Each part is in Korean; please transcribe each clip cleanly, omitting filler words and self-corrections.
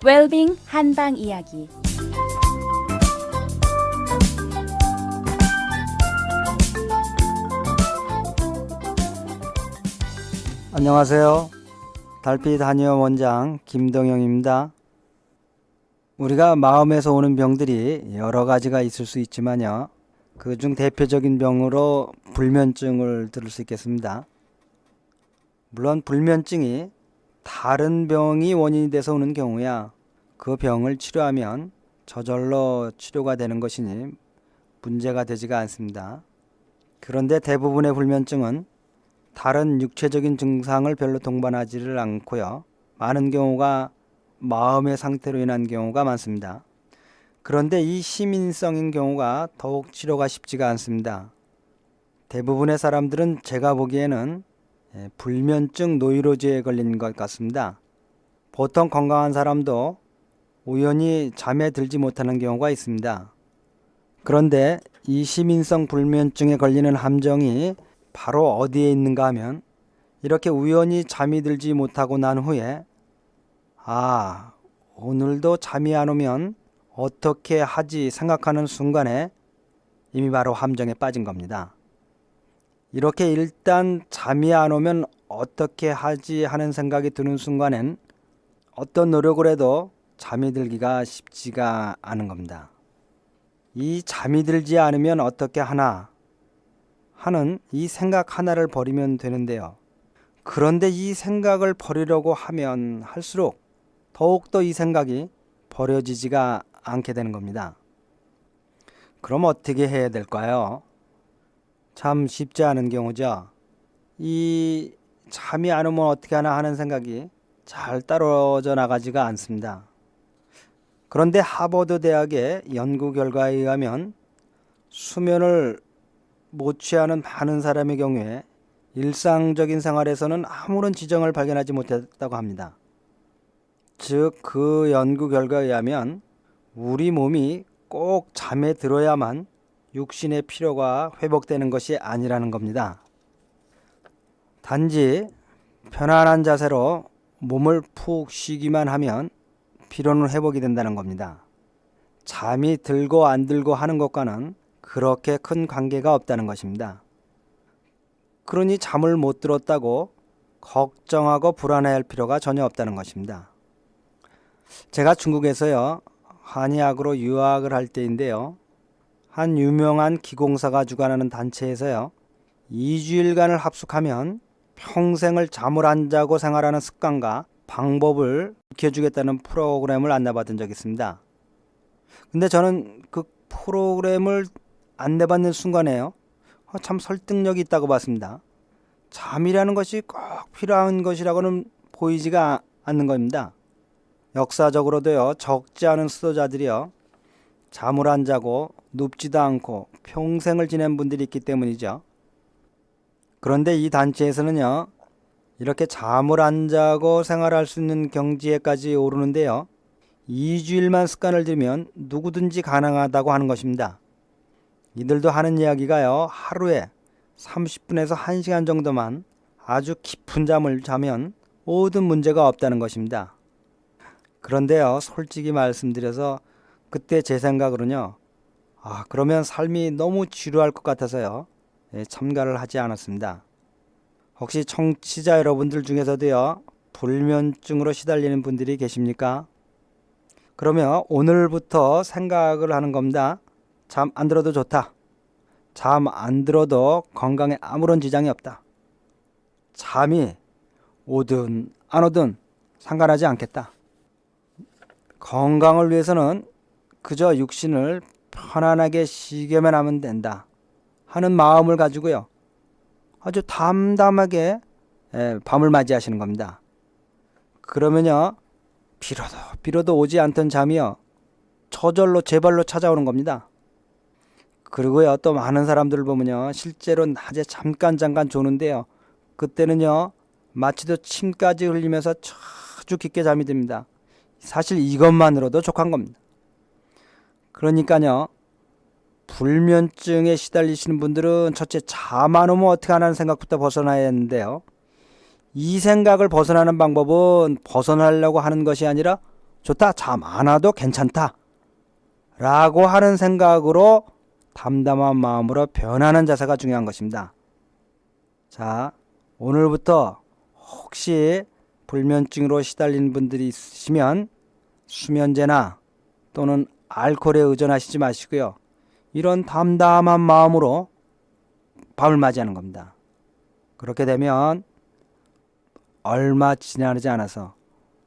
웰빙 한방 이야기. 안녕하세요. 달빛 한의원 원장 김동영입니다. 우리가 마음에서 오는 병들이 여러 가지가 있을 수 있지만요. 그중 대표적인 병으로 불면증을 들을 수 있겠습니다. 물론 불면증이 다른 병이 원인이 돼서 오는 경우야 그 병을 치료하면 저절로 치료가 되는 것이니 문제가 되지가 않습니다. 그런데 대부분의 불면증은 다른 육체적인 증상을 별로 동반하지를 않고요. 많은 경우가 마음의 상태로 인한 경우가 많습니다. 그런데 이 시민성인 경우가 더욱 치료가 쉽지가 않습니다. 대부분의 사람들은 제가 보기에는 불면증 노이로제에 걸린 것 같습니다. 보통 건강한 사람도 우연히 잠에 들지 못하는 경우가 있습니다. 그런데 이 시민성 불면증에 걸리는 함정이 바로 어디에 있는가 하면 이렇게 우연히 잠이 들지 못하고 난 후에 오늘도 잠이 안 오면 어떻게 하지 생각하는 순간에 이미 바로 함정에 빠진 겁니다. 이렇게 일단 잠이 안 오면 어떻게 하지 하는 생각이 드는 순간엔 어떤 노력을 해도 잠이 들기가 쉽지가 않은 겁니다. 이 잠이 들지 않으면 어떻게 하나 하는 이 생각 하나를 버리면 되는데요. 그런데 이 생각을 버리려고 하면 할수록 더욱더 이 생각이 버려지지가 않게 되는 겁니다. 그럼 어떻게 해야 될까요? 참 쉽지 않은 경우죠. 이 잠이 안 오면 어떻게 하나 하는 생각이 잘 떨어져 나가지가 않습니다. 그런데 하버드 대학의 연구 결과에 의하면 수면을 못 취하는 많은 사람의 경우에 일상적인 생활에서는 아무런 지정을 발견하지 못했다고 합니다. 즉, 그 연구 결과에 의하면 우리 몸이 꼭 잠에 들어야만 육신의 피로가 회복되는 것이 아니라는 겁니다. 단지 편안한 자세로 몸을 푹 쉬기만 하면 피로는 회복이 된다는 겁니다. 잠이 들고 안 들고 하는 것과는 그렇게 큰 관계가 없다는 것입니다. 그러니 잠을 못 들었다고 걱정하고 불안해할 필요가 전혀 없다는 것입니다. 제가 중국에서요, 한의학으로 유학을 할 때인데요. 한 유명한 기공사가 주관하는 단체에서요, 2주일간을 합숙하면 평생을 잠을 안 자고 생활하는 습관과 방법을 익혀주겠다는 프로그램을 안내받은 적이 있습니다. 근데 저는 그 프로그램을 안내받는 순간에요, 참 설득력이 있다고 봤습니다. 잠이라는 것이 꼭 필요한 것이라고는 보이지가 않는 겁니다. 역사적으로도요, 적지 않은 수도자들이요, 잠을 안 자고 눕지도 않고 평생을 지낸 분들이 있기 때문이죠. 그런데 이 단체에서는요, 이렇게 잠을 안 자고 생활할 수 있는 경지에까지 오르는데요, 2주일만 습관을 들이면 누구든지 가능하다고 하는 것입니다. 이들도 하는 이야기가요, 하루에 30분에서 1시간 정도만 아주 깊은 잠을 자면 모든 문제가 없다는 것입니다. 그런데요, 솔직히 말씀드려서 그때 제 생각으로는요, 그러면 삶이 너무 지루할 것 같아서요, 참가를 하지 않았습니다. 혹시 청취자 여러분들 중에서도요, 불면증으로 시달리는 분들이 계십니까? 그러면 오늘부터 생각을 하는 겁니다. 잠 안 들어도 좋다. 잠 안 들어도 건강에 아무런 지장이 없다. 잠이 오든 안 오든 상관하지 않겠다. 건강을 위해서는 그저 육신을 편안하게 쉬게만 하면 된다 하는 마음을 가지고요, 아주 담담하게 밤을 맞이하시는 겁니다. 그러면요, 비로도 오지 않던 잠이요, 저절로 제발로 찾아오는 겁니다. 그리고요, 또 많은 사람들을 보면요, 실제로 낮에 잠깐 조는데요, 그때는요, 마치도 침까지 흘리면서 아주 깊게 잠이 듭니다. 사실 이것만으로도 족한 겁니다. 그러니까요, 불면증에 시달리시는 분들은 첫째, 잠 안 오면 어떻게 하나는 생각부터 벗어나야 했는데요, 이 생각을 벗어나는 방법은 벗어나려고 하는 것이 아니라 좋다, 잠 안 와도 괜찮다 라고 하는 생각으로 담담한 마음으로 변하는 자세가 중요한 것입니다. 자, 오늘부터 혹시 불면증으로 시달리는 분들이 있으시면 수면제나 또는 알코올에 의존하시지 마시고요. 이런 담담한 마음으로 밤을 맞이하는 겁니다. 그렇게 되면 얼마 지나지 않아서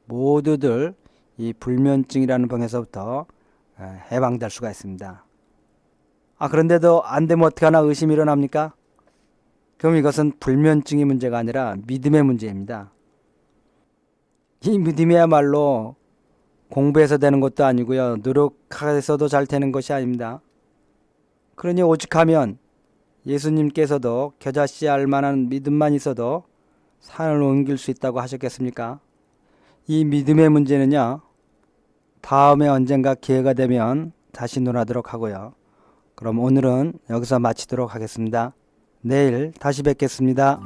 모두들 이 불면증이라는 병에서부터 해방될 수가 있습니다. 그런데도 안 되면 어떡하나 의심이 일어납니까? 그럼 이것은 불면증의 문제가 아니라 믿음의 문제입니다. 이 믿음이야말로 공부해서 되는 것도 아니고요. 노력해서도 잘 되는 것이 아닙니다. 그러니 오직하면 예수님께서도 겨자씨 알만한 믿음만 있어도 산을 옮길 수 있다고 하셨겠습니까? 이 믿음의 문제는요. 다음에 언젠가 기회가 되면 다시 논하도록 하고요. 그럼 오늘은 여기서 마치도록 하겠습니다. 내일 다시 뵙겠습니다.